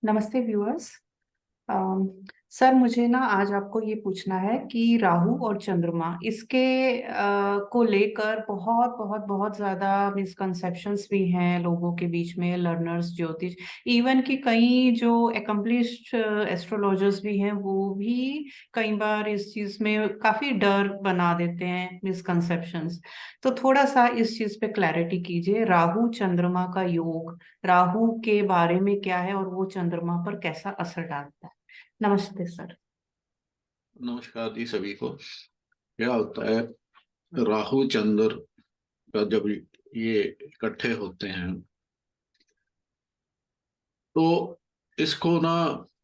नमस्ते viewers. Sir मुझे ना आज आपको ये पूछना है कि राहु और चंद्रमा इसके को लेकर बहुत बहुत बहुत ज्यादा मिसकंसेप्शंस भी हैं लोगों के बीच में, लर्नर्स, ज्योतिष, इवन कि कई जो एकम्प्लिश्ड एस्ट्रोलॉजर्स भी हैं वो भी कई बार इस चीज में काफी डर बना देते हैं, मिसकंसेप्शंस। तो थोड़ा सा इस चीज पे क्लैरिटी कीजिए। राहु चंद्रमा का योग, राहु के बारे में क्या है और वो चंद्रमा पर कैसा असर डालता है। नमस्ते सर। नमस्कार जी सभी को। क्या होता है, राहु चंद्र का जब ये इकट्ठे होते हैं तो इसको ना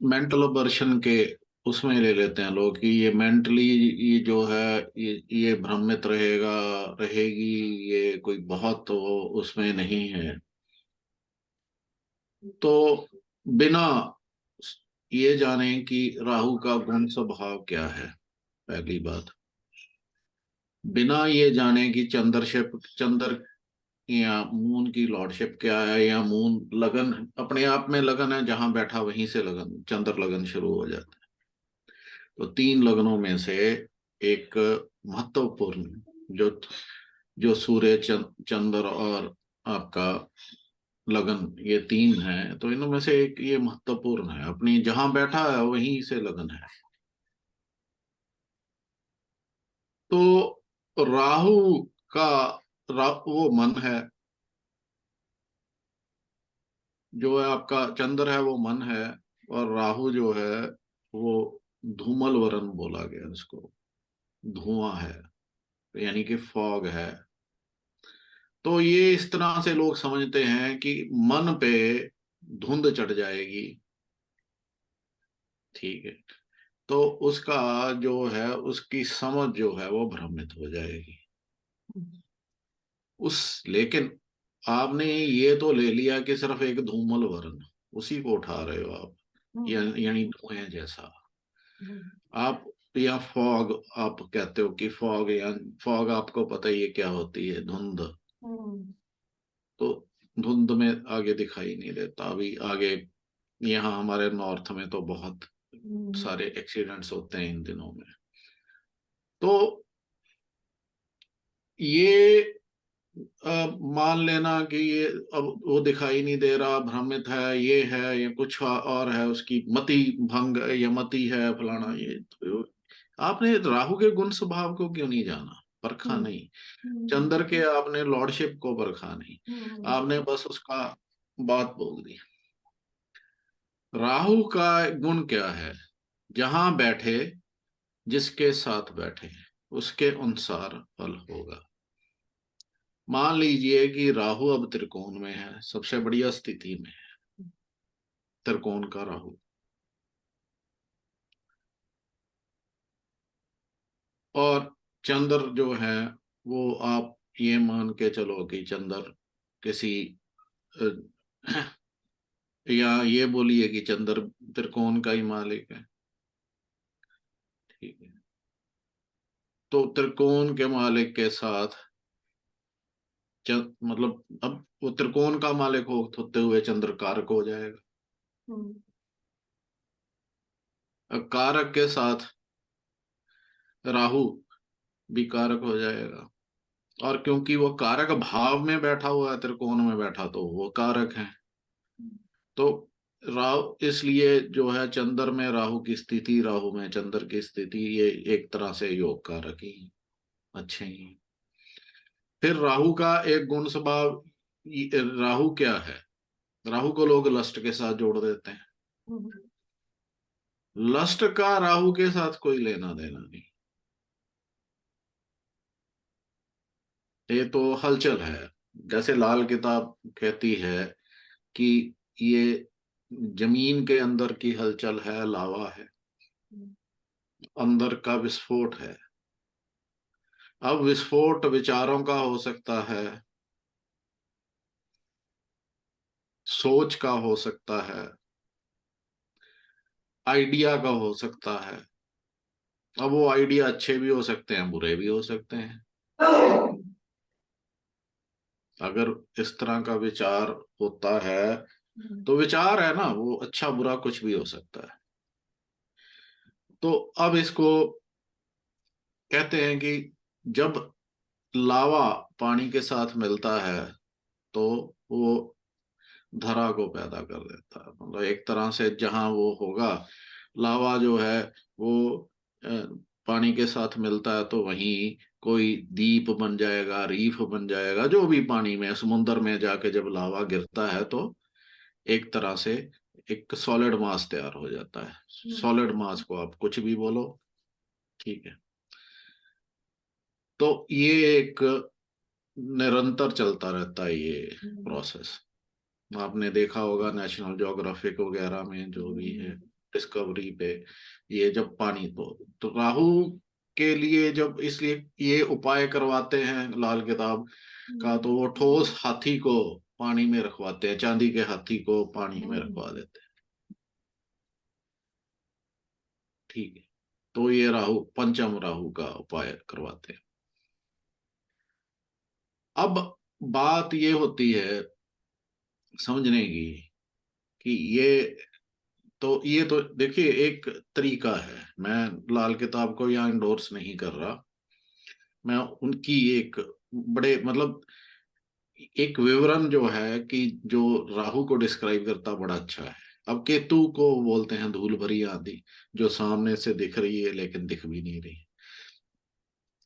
मेंटल वर्शन के उसमें ले लेते हैं लोग कि ये मेंटली ये जो है ये भ्रमित रहेगा, रहेगी, ये कोई बहुत तो उसमें नहीं है। तो बिना ये जाने कि राहु का गुण स्वभाव क्या है, पहली बात, बिना ये जाने कि चंद्र या मून की लॉर्डशिप क्या है, या मून लगन अपने आप में लगन है, जहां बैठा वहीं से लगन चंद्र लगन शुरू हो जाता है। तो तीन लगनों में से एक महत्वपूर्ण जो जो सूर्य चंद्र और आपका लगन, ये तीन है, तो इनमें से एक ये महत्वपूर्ण है, अपनी जहां बैठा है वहीं से लगन है। तो राहु का वो मन है, जो है आपका चंद्र है वो मन है, और राहु जो है वो धूमल वरण बोला गया उसको, धुआं है, यानी कि फॉग है। तो ये इस तरह से लोग समझते हैं कि मन पे धुंध चढ़ जाएगी, ठीक है, तो उसका जो है उसकी समझ जो है वो भ्रमित हो जाएगी। उस लेकिन आपने ये तो ले लिया कि सिर्फ एक धूमल वर्ण, उसी को उठा रहे हो आप, यानी धुएं जैसा। आप या फॉग आप कहते हो कि फॉग, या फॉग आपको पता ही है क्या होती है, धुंध। तो धुंध में आगे दिखाई नहीं देता अभी आगे। यहाँ हमारे नॉर्थ में तो बहुत सारे एक्सीडेंट्स होते हैं इन दिनों में। तो ये मान लेना कि ये अब वो दिखाई नहीं दे रहा, भ्रमित है, ये है, ये कुछ और है, उसकी मति भंग, ये मति है फलाना, ये तो आपने राहु के गुण स्वभाव को क्यों नहीं जाना, परखा नहीं, चंद्र के आपने लॉर्डशिप को परखा नहीं, आपने बस उसका बात बोल दी। राहु का गुण क्या है, जहां बैठे, जिसके साथ बैठे, उसके अनुसार फल होगा। मान लीजिए कि राहु अब त्रिकोण में है, सबसे बढ़िया स्थिति में है त्रिकोण का राहु, और चंद्र जो है वो आप ये मान के चलो कि चंद्र किसी अ, या ये बोलिए कि चंद्र त्रिकोण का ही मालिक है, ठीक है। तो त्रिकोण के मालिक के साथ मतलब अब वो त्रिकोण का मालिक होते हुए चंद्र कारक हो जाएगा, अब कारक के साथ राहु भी कारक हो जाएगा, और क्योंकि वो कारक भाव में बैठा हुआ है, त्रिकोण में बैठा, तो वो कारक है। तो राहु इसलिए जो है चंद्र में राहु की स्थिति, राहु में चंद्र की स्थिति, ये एक तरह से योग कारक ही अच्छे ही। फिर राहु का एक गुण स्वभाव, राहु क्या है, राहु को लोग लस्ट के साथ जोड़ देते हैं। लस्ट का राहु के साथ कोई लेना देना नहीं, ये तो हलचल है। जैसे लाल किताब कहती है कि ये जमीन के अंदर की हलचल है, लावा है, अंदर का विस्फोट है। अब विस्फोट विचारों का हो सकता है, सोच का हो सकता है, आइडिया का हो सकता है। अब वो आइडिया अच्छे भी हो सकते हैं, बुरे भी हो सकते हैं। अगर इस तरह का विचार होता है तो विचार है ना, वो अच्छा बुरा कुछ भी हो सकता है। तो अब इसको कहते हैं कि जब लावा पानी के साथ मिलता है तो वो धरा को पैदा कर देता है। मतलब एक तरह से जहां वो होगा, लावा जो है वो अ, पानी के साथ मिलता है तो वहीं कोई द्वीप बन जाएगा, रीफ बन जाएगा, जो भी पानी में समुन्द्र में जाके जब लावा गिरता है तो एक तरह से एक सॉलिड मास तैयार हो जाता है। सॉलिड मास को आप कुछ भी बोलो, ठीक है। तो ये एक निरंतर चलता रहता है ये प्रोसेस। आपने देखा होगा नेशनल ज्योग्राफिक वगैरह में जो भी है, डिस्कवरी पे, ये जब पानी तो राहु के लिए जब इसलिए ये उपाय करवाते हैं लाल किताब का, तो वो ठोस हाथी को पानी में रखवाते हैं, चांदी के हाथी को पानी में रखवा देते हैं, ठीक है। तो ये राहु, पंचम राहु का उपाय करवाते हैं। अब बात ये होती है समझने की कि ये तो देखिए एक तरीका है, मैं लाल किताब को यहाँ इंडोर्स नहीं कर रहा, मैं उनकी एक बड़े मतलब एक विवरण जो है कि जो राहु को डिस्क्राइब करता बड़ा अच्छा है। अब केतु को बोलते हैं धूल भरी आंधी, जो सामने से दिख रही है लेकिन दिख भी नहीं रही,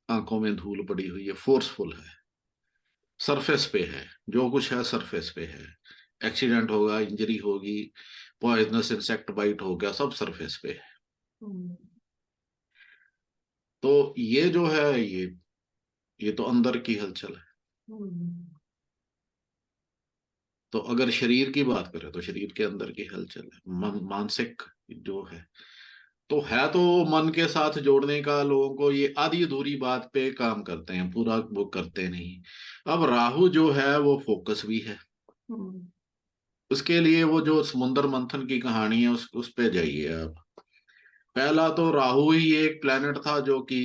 आंखों में धूल पड़ी हुई है, फोर्सफुल है, सरफेस पे है, जो कुछ है सरफेस पे है। एक्सीडेंट होगा, इंजरी होगी, पॉइजनस इंसेक्ट बाइट हो गया, सब सरफेस पे है। तो ये जो है ये तो अंदर की हलचल है। तो अगर शरीर की बात करें तो शरीर के अंदर की हलचल है, मानसिक जो है, तो है तो मन के साथ जोड़ने का, लोगों को ये आधी अधूरी बात पे काम करते हैं, पूरा वो करते नहीं। अब राहु जो है वो फोकस भी है, उसके लिए वो जो समुद्र मंथन की कहानी है उस पे जाइए आप। पहला तो राहु ही एक प्लेनेट था जो कि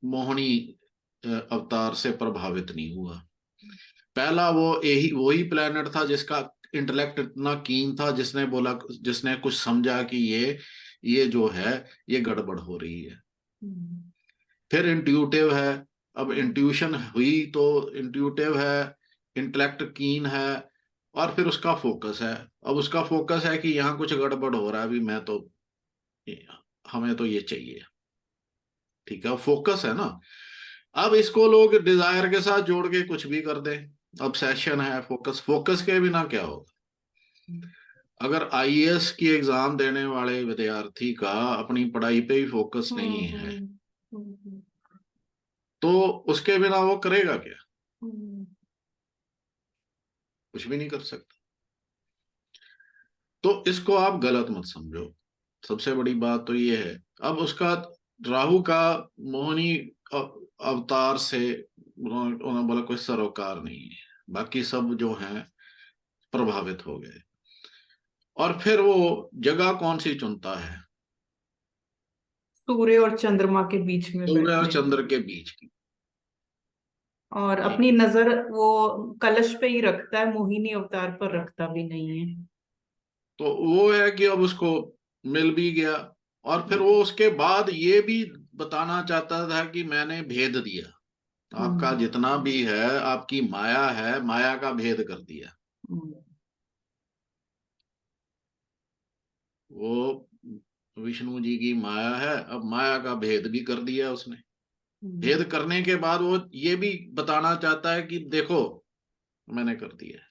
मोहिनी अवतार से प्रभावित नहीं हुआ। पहला वो यही वही प्लेनेट था जिसका इंटेलेक्ट इतना कीन था, जिसने बोला, जिसने कुछ समझा कि ये जो है ये गड़बड़ हो रही है। फिर इंट्यूटिव है, अब इंट्यूशन हुई तो इंट्यूटिव है, इंटेलेक्ट कीन है, और फिर उसका फोकस है। अब उसका फोकस है कि यहाँ कुछ गड़बड़ हो रहा है, अभी मैं तो हमें तो ये चाहिए, ठीक है, फोकस है ना। अब इसको लोग डिजायर के साथ जोड़ के कुछ भी कर दें, ऑब्सेशन है, फोकस, फोकस के बिना क्या होगा। अगर आईएएस की एग्जाम देने वाले विद्यार्थी का अपनी पढ़ाई पे ही फोकस नहीं है तो उसके बिना वो करेगा क्या, कुछ भी नहीं कर सकता। तो इसको आप गलत मत समझो, सबसे बड़ी बात तो ये है। अब उसका राहु का मोहिनी अवतार से उन्होंने बोला कोई सरोकार नहीं है, बाकी सब जो हैं प्रभावित हो गए। और फिर वो जगह कौन सी चुनता है, सूर्य और चंद्रमा के बीच में सूर्य और बैठने चंद्र के बीच की, और ठीक अपनी है। नजर वो कलश पे ही रखता है, मोहिनी अवतार पर रखता भी नहीं है। तो वो है कि अब उसको मिल भी गया, और फिर वो उसके बाद ये भी बताना चाहता था कि मैंने भेद दिया, आपका हम्म जितना भी है, आपकी माया है, माया का भेद कर दिया। हम्म वो विष्णु जी की माया है, अब माया का भेद भी कर दिया उसने। हम्म भेद करने के बाद वो ये भी बताना चाहता है कि देखो मैंने कर दिया है,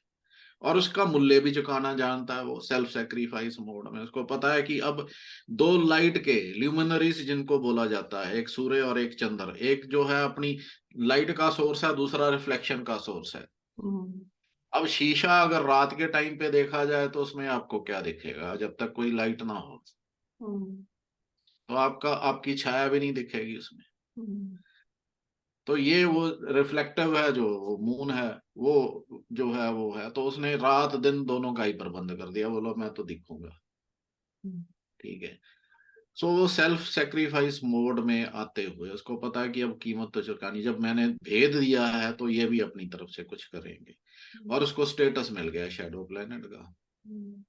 और उसका मूल्य भी चुकाना जानता है वो, सेल्फ सेक्रीफाइस मोड में। उसको पता है कि अब दो लाइट के ल्यूमिनरीज जिनको बोला जाता है, एक सूर्य और एक चंद्र, एक जो है अपनी लाइट का सोर्स है, दूसरा रिफ्लेक्शन का सोर्स है। हम्म अब शीशा अगर रात के टाइम पे देखा जाए तो उसमें आपको क्या दिखेगा, जब तक कोई लाइट ना हो हम्म तो आपकी छाया भी नहीं दिखेगी उसमें। हम्म तो ये वो रिफ्लेक्टिव है, जो मून है वो जो है वो है, तो उसने रात दिन दोनों का ही प्रबंध कर दिया, बोलो मैं तो दिखूंगा, ठीक है। सो वो सेल्फ सेक्रीफाइस मोड में आते हुए उसको पता है कि अब कीमत तो चुकानी, जब मैंने भेद दिया है तो ये भी अपनी तरफ से कुछ करेंगे, और उसको स्टेटस मिल गया शैडो प्लेनेट का। हम्म,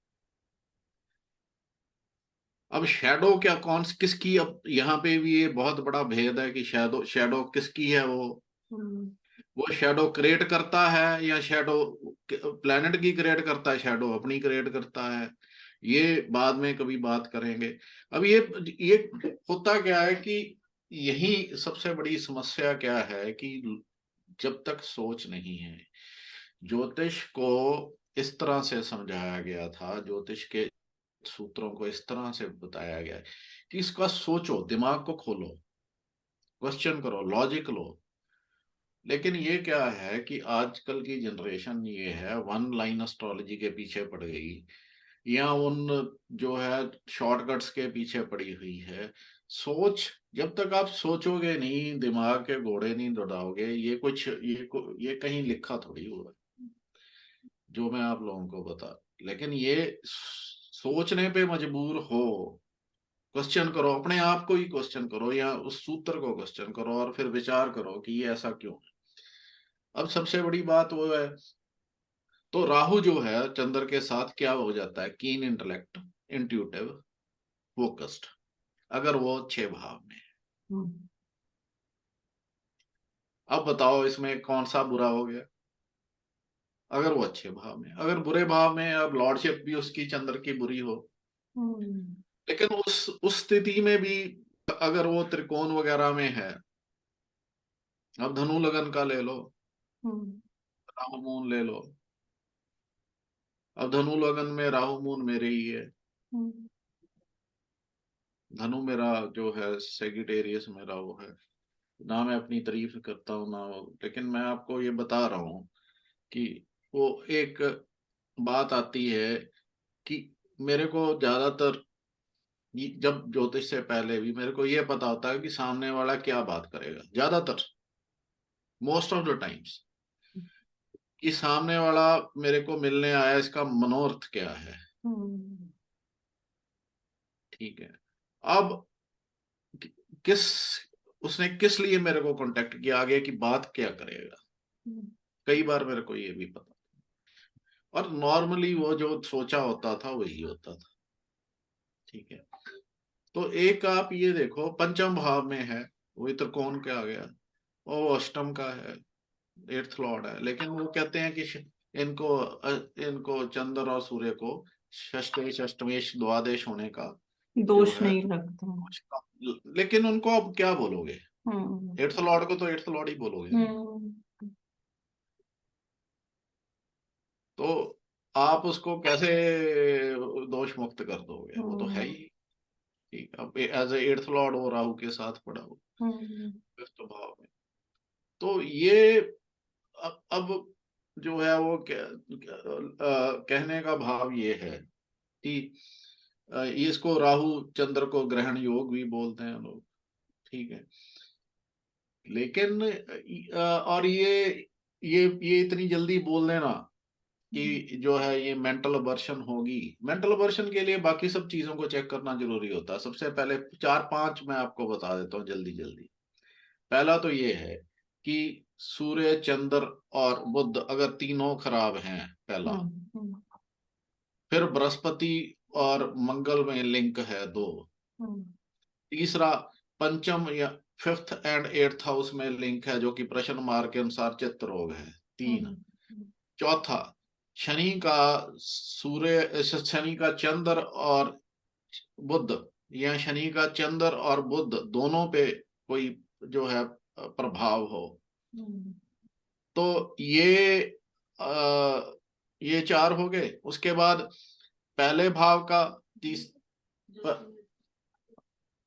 अब शैडो क्या कौन किसकी, अब यहाँ पे भी ये बहुत बड़ा भेद है कि शैडो शैडो किसकी है। हम्म, वो शैडो क्रिएट करता है या शैडो प्लेनेट की क्रिएट करता है, शैडो अपनी क्रिएट करता है, ये बाद में कभी बात करेंगे। अब ये होता क्या है कि यही सबसे बड़ी समस्या क्या है कि जब तक सोच नहीं है, ज्योतिष को इस तरह से समझाया गया था, ज्योतिष के सूत्रों को इस तरह से बताया गया है कि इसका सोचो, दिमाग को खोलो, क्वेश्चन करो, लॉजिक लो। लेकिन ये क्या है कि आजकल की जनरेशन ये है वन लाइन एस्ट्रोलॉजी के पीछे पड़ गई, या उन जो है शॉर्टकट्स के पीछे पड़ी हुई है। सोच, जब तक आप सोचोगे नहीं, दिमाग के घोड़े नहीं दौड़ाओगे, ये कहीं लिखा थोड़ी हुआ है जो मैं आप लोगों को बता। लेकिन ये सोचने पे मजबूर हो, क्वेश्चन करो, अपने आप को ही क्वेश्चन करो या उस सूत्र को क्वेश्चन करो और फिर विचार करो कि ये ऐसा क्यों है। अब सबसे बड़ी बात वो है, तो राहु जो है चंद्र के साथ क्या हो जाता है, कीन इंटेलेक्ट, इंट्यूटिव, फोकस्ड, अगर वो 6 भाव में है। हम्म, अब बताओ इसमें कौन सा बुरा हो गया, अगर वो अच्छे भाव में। अगर बुरे भाव में, अब लॉर्डशिप भी उसकी चंद्र की बुरी हो, हम्म, लेकिन उस स्थिति में भी अगर वो त्रिकोण वगैरह में है, अब धनु लगन का ले लो, हम्म, राहु मून ले लो, अब धनु लगन में राहु मून मेरे ही है, हम्म, धनु मेरा जो है सेगिटेरियस मेरा वो है। ना मैं अपनी तारीफ करता हूँ ना लेकिन मैं आपको ये बता रहा हूँ कि वो एक बात आती है कि मेरे को ज्यादातर जब ज्योतिष से पहले भी मेरे को ये पता होता है कि सामने वाला क्या बात करेगा, ज्यादातर, मोस्ट ऑफ द टाइम्स, कि सामने वाला मेरे को मिलने आया, इसका मनोर्थ क्या है। हम्म, ठीक है। अब कि- किस उसने किस लिए मेरे को कांटेक्ट किया, आगे की बात क्या करेगा, हम्म, कई बार मेरे को ये भी पता, और नॉर्मली वो जो सोचा होता था वही होता था। ठीक है। तो एक आप ये देखो पंचम भाव में है, वही त्रिकोण के आ गया, वो अष्टम का है, 8th लॉर्ड है, लेकिन वो कहते हैं कि इनको चंद्र और सूर्य को षष्ठेश अष्टमेश द्वादश होने का जो दोष है नहीं लगता। लेकिन उनको अब क्या बोलोगे, हम्म, 8th लॉर्ड को तो 8th लॉर्ड ही बोलोगे ना। हम्म, तो आप उसको कैसे दोष मुक्त कर दोगे, वो तो है हम्म, ही। ठीक, अब एज ए 8th लॉर्ड वो राहु के साथ पड़ा हो हम्म, 5th भाव में। तो ये अब जो है वो कहने का भाव ये है कि ये इसको राहु चंद्र को ग्रहण योग भी बोलते हैं लोग। ठीक है। लेकिन और ये इतनी जल्दी बोल देना कि जो है ये मेंटल वर्शन होगी, मेंटल वर्शन के लिए बाकी सब चीजों को चेक करना जरूरी होता है। सबसे पहले 4-5 मैं आपको बता देता हूँ जल्दी जल्दी। पहला तो ये है कि सूर्य चंद्र और बुध अगर तीनों खराब हैं, पहला। हम्म, फिर बृहस्पति और मंगल में लिंक है, 2। हम्म, तीसरा, पंचम या 5th एंड 8th हाउस में लिंक है जो कि प्रश्न मार्क के अनुसार चित्त रोग है, 3। हम्म, चौथा, शनि का शनि का चंद्र और बुध, या शनि का चंद्र और बुध दोनों पे कोई जो है प्रभाव हो। हम्म, तो ये 4 हो गए। उसके बाद पहले भाव का तीस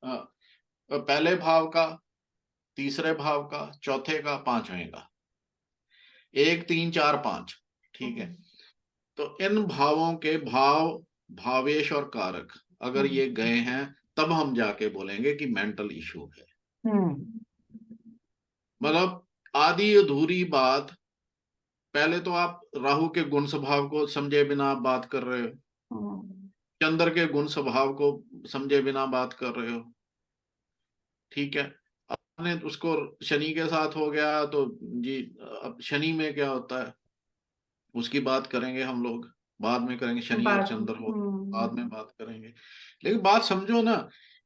अ, पहले भाव का, तीसरे भाव का, चौथे का, पांचवें का, 1 3 4 5। ठीक है। हम्म, तो इन भावों के भाव, भावेश और कारक अगर हम्म, ये गए हैं, तब हम जाके बोलेंगे कि मेंटल इशू है। हम्म, मतलब आधी अधूरी बात, पहले तो आप राहु के गुण स्वभाव को समझे बिना आप बात कर रहे हो, हम्म, चंद्र के गुण स्वभाव को समझे बिना बात कर रहे हो। ठीक है। आपने उसको शनि के साथ हो गया तो जी, अब शनि में क्या होता है उसकी बात करेंगे हम लोग। बाद में करेंगे, शनि और बात। चंद्र हो बाद में बात करेंगे। लेकिन बात समझो ना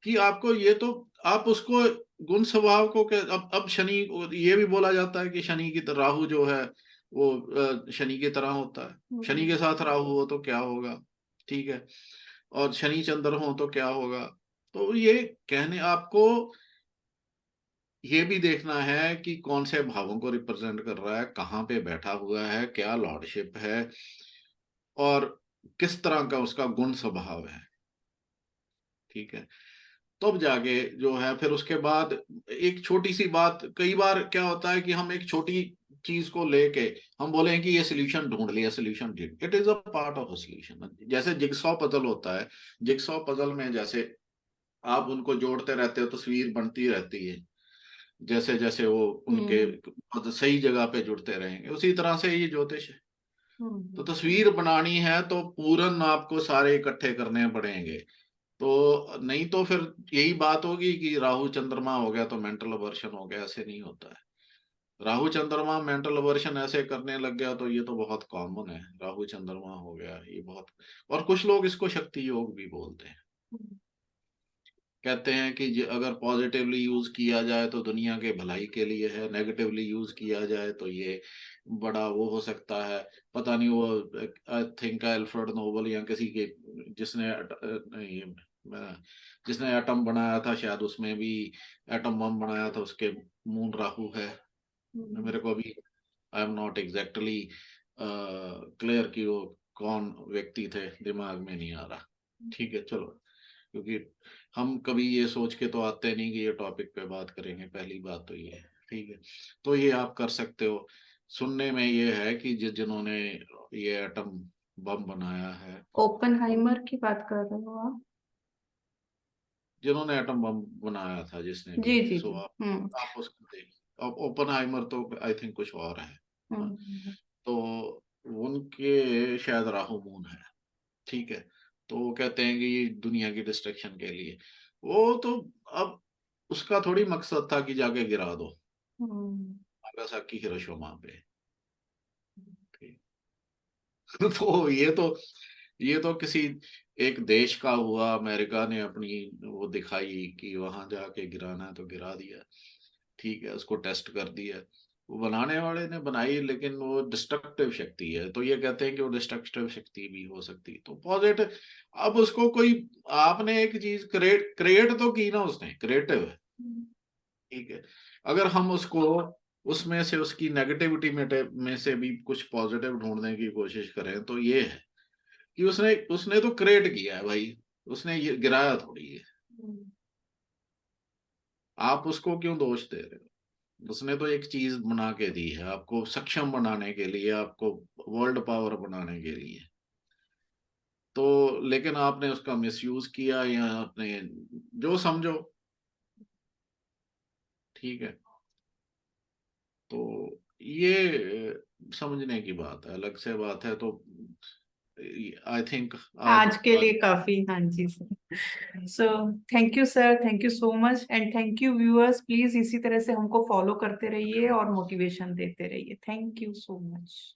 कि आपको ये तो, आप उसको गुण स्वभाव को अब शनि, ये भी बोला जाता है कि शनि की तरह राहु जो है वो शनि की तरह होता है। शनि के साथ राहु हो तो क्या होगा, ठीक है, और शनि चंद्र हो तो क्या होगा। तो ये कहने आपको ये भी देखना है कि कौन से भावों को रिप्रेजेंट कर रहा है, कहाँ पे बैठा हुआ है, क्या लॉर्डशिप है, और किस तरह का उसका गुण स्वभाव है, ठीक है। तब जाके जो है फिर उसके बाद एक छोटी सी बात, कई बार क्या होता है कि हम एक छोटी चीज को लेके हम बोले कि ये सोल्यूशन ढूंढ लिया, सोल्यूशन ढूंढ, it is a part of a solution. जैसे जिगसॉ पजल होता है, जिगसॉ पजल में जैसे आप उनको जोड़ते रहते हो तस्वीर बनती रहती है, जैसे जैसे वो उनके हम्म। सही जगह पे जुड़ते रहेंगे, उसी तरह से ये ज्योतिष है। तो हम्म। तस्वीर बनानी है तो पूरन आपको सारे इकट्ठे करने पड़ेंगे। तो नहीं तो फिर यही बात होगी कि राहु चंद्रमा हो गया तो मेंटल अवर्शन हो गया, ऐसे नहीं होता है। राहु चंद्रमा मेंटल अवर्शन ऐसे करने लग गया तो ये तो बहुत कॉमन है, राहु चंद्रमा हो गया ये बहुत। और कुछ लोग इसको शक्ति योग भी बोलते हैं, कहते हैं कि अगर पॉजिटिवली यूज किया जाए तो दुनिया के भलाई के लिए है, नेगेटिवली यूज किया जाए तो ये बड़ा वो हो सकता है। पता नहीं वो, आई थिंक अल्फ्रेड नोबल या किसी के, जिसने नहीं, जिसने एटम बनाया था शायद, उसमें भी एटम बम बनाया था, उसके मून राहु है। मेरे को अभी I am not exactly clear कि वो कौन व्यक्ति थे, दिमाग में नहीं आ रहा, ठीक है चलो। क्योंकि हम कभी ये सोच के तो आते नहीं कि ये टॉपिक पे बात करेंगे, पहली बात तो ये है, ठीक है। तो ये आप कर सकते हो। सुनने में ये है कि जिन्होंने ये एटम बम बनाया है, ओपनहाइमर की बात कर रहे हो आप? जिन्होंने एटम बम बनाया था जिसने भी, जी जी सो जी। आप उसको देख, अब ओपनहाइमर तो आई थिंक कुछ और है। हाँ, हम्म। तो उनके शायद राहु मून है, ठीक है। तो वो कहते हैं कि ये दुनिया की डिस्ट्रक्शन के लिए, वो तो अब उसका थोड़ी मकसद था कि जाके गिरा दो हम्म। नागासाकी हिरोशिमा पे, ठीक। तो ये तो किसी एक देश का हुआ, अमेरिका ने अपनी वो दिखाई कि वहां जाके गिराना है तो गिरा दिया, ठीक है, उसको टेस्ट कर दिया। वो बनाने वाले ने बनाई, लेकिन वो डिस्ट्रक्टिव शक्ति है, तो ये कहते हैं कि वो डिस्ट्रक्टिव शक्ति भी हो सकती है, तो पॉजिटिव। अब उसको कोई, आपने एक चीज क्रिएट क्रिएट तो की ना, उसने क्रिएटिव है, ठीक है। अगर हम उसको उसमें से उसकी नेगेटिविटी में से भी कुछ पॉजिटिव ढूंढने की कोशिश करें तो ये है कि उसने उसने तो क्रिएट किया है भाई, उसने ये गिराया थोड़ी है। आप उसको क्यों दोष दे रहे हो? उसने तो एक चीज बना के दी है आपको, सक्षम बनाने के लिए, आपको वर्ल्ड पावर बनाने के लिए। तो लेकिन आपने उसका मिसयूज किया, या आपने जो समझो, ठीक है। तो ये समझने की बात है, अलग से बात है। तो आई थिंक आज आज के आज लिए काफी, हाँ जी sir. So thank you sir, thank you so much, and thank you viewers, please इसी तरह से हमको फॉलो करते रहिए और मोटिवेशन देते रहिए। Thank you so much.